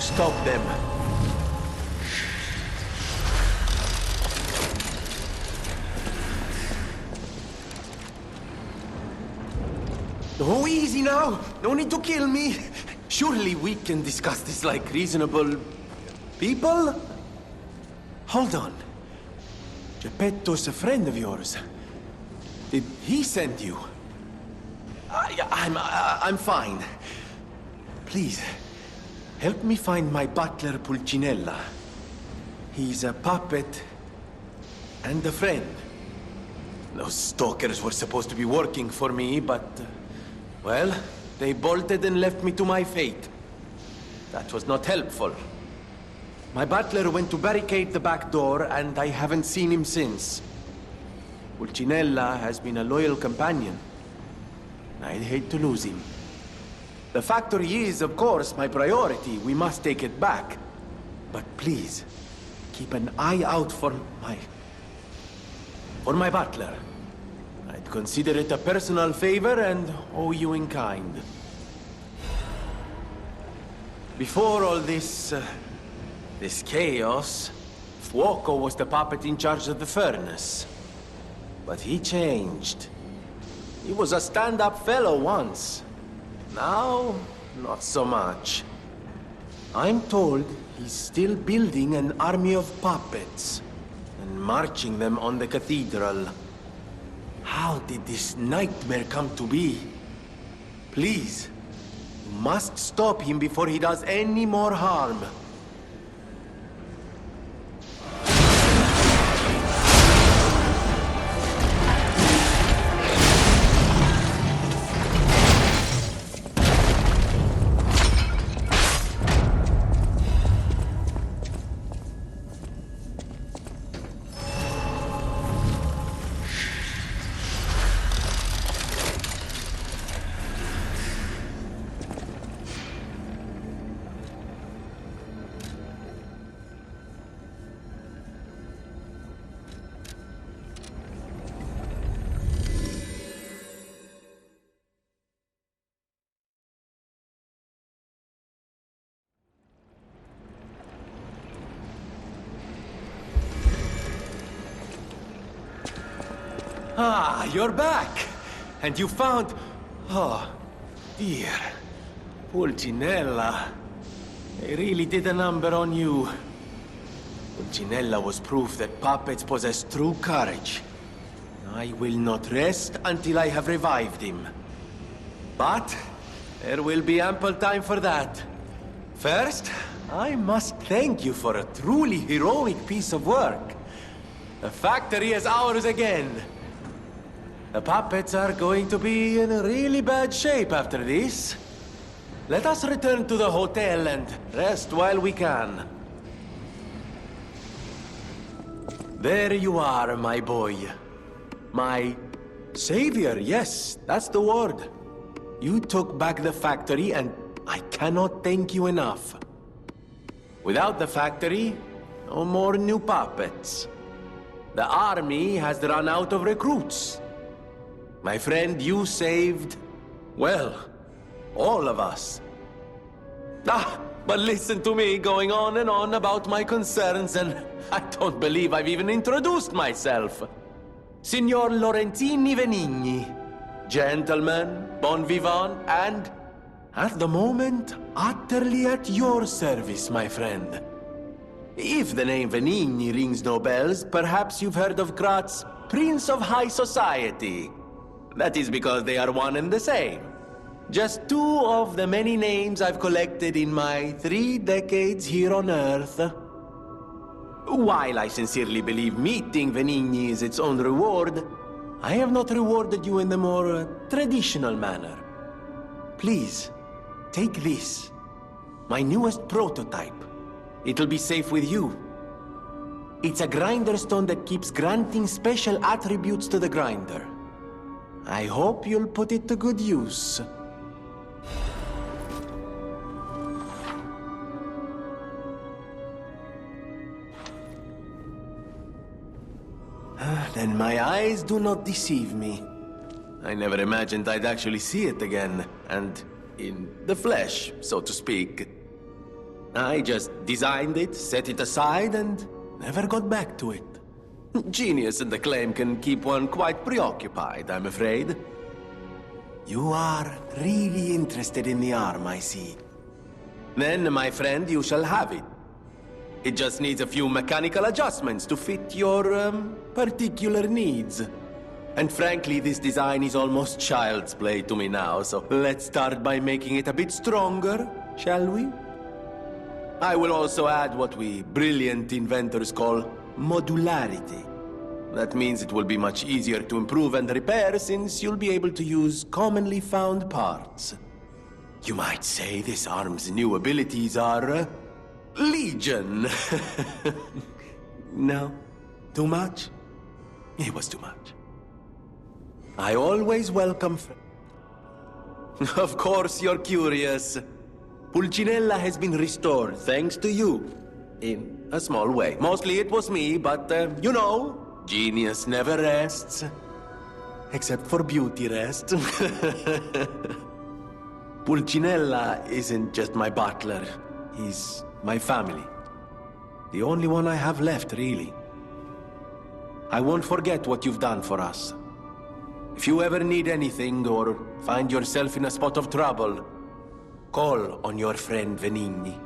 stop them. Oh, easy now. No need to kill me. Surely we can discuss this like reasonable people? Hold on. Geppetto's a friend of yours. Did he send you? I'm fine. Please, help me find my butler Pulcinella. He's a puppet and a friend. Those stalkers were supposed to be working for me, but... well, they bolted and left me to my fate. That was not helpful. My butler went to barricade the back door, and I haven't seen him since. Pulcinella has been a loyal companion. I'd hate to lose him. The factory is, of course, my priority. We must take it back. But please, keep an eye out for my butler. I'd consider it a personal favor and owe you in kind. Before all this chaos, Fuoco was the puppet in charge of the furnace. But he changed. He was a stand-up fellow once. Now, not so much. I'm told he's still building an army of puppets and marching them on the cathedral. How did this nightmare come to be? Please, you must stop him before he does any more harm. Ah, you're back! And you found... oh, dear. Pulcinella. They really did a number on you. Pulcinella was proof that puppets possess true courage. I will not rest until I have revived him. But there will be ample time for that. First, I must thank you for a truly heroic piece of work. The factory is ours again. The puppets are going to be in really bad shape after this. Let us return to the hotel and rest while we can. There you are, my boy. My savior, yes, that's the word. You took back the factory, and I cannot thank you enough. Without the factory, no more new puppets. The army has run out of recruits. My friend, you saved, well, all of us. But listen to me going on and on about my concerns, and I don't believe I've even introduced myself. Signor Lorenzini Venigni, gentleman, bon vivant, and, at the moment, utterly at your service, my friend. If the name Venigni rings no bells, perhaps you've heard of Graz's Prince of High Society. That is because they are one and the same. Just two of the many names I've collected in my 3 decades here on Earth. While I sincerely believe meeting Venigni is its own reward, I have not rewarded you in the more traditional manner. Please, take this. My newest prototype. It'll be safe with you. It's a grinder stone that keeps granting special attributes to the grinder. I hope you'll put it to good use. Then my eyes do not deceive me. I never imagined I'd actually see it again, and in the flesh, so to speak. I just designed it, set it aside, and never got back to it. Genius and acclaim can keep one quite preoccupied, I'm afraid. You are really interested in the arm, I see. Then, my friend, you shall have it. It just needs a few mechanical adjustments to fit your, particular needs. And frankly, this design is almost child's play to me now, so let's start by making it a bit stronger, shall we? I will also add what we brilliant inventors call modularity. That means it will be much easier to improve and repair since you'll be able to use commonly found parts. You might say this arm's new abilities are, legion. No? Too much? It was too much. I always welcome... Of course you're curious. Pulcinella has been restored thanks to you. In a small way. Mostly it was me, but, you know, genius never rests. Except for beauty rest. Pulcinella isn't just my butler. He's my family. The only one I have left, really. I won't forget what you've done for us. If you ever need anything or find yourself in a spot of trouble, call on your friend Venigni.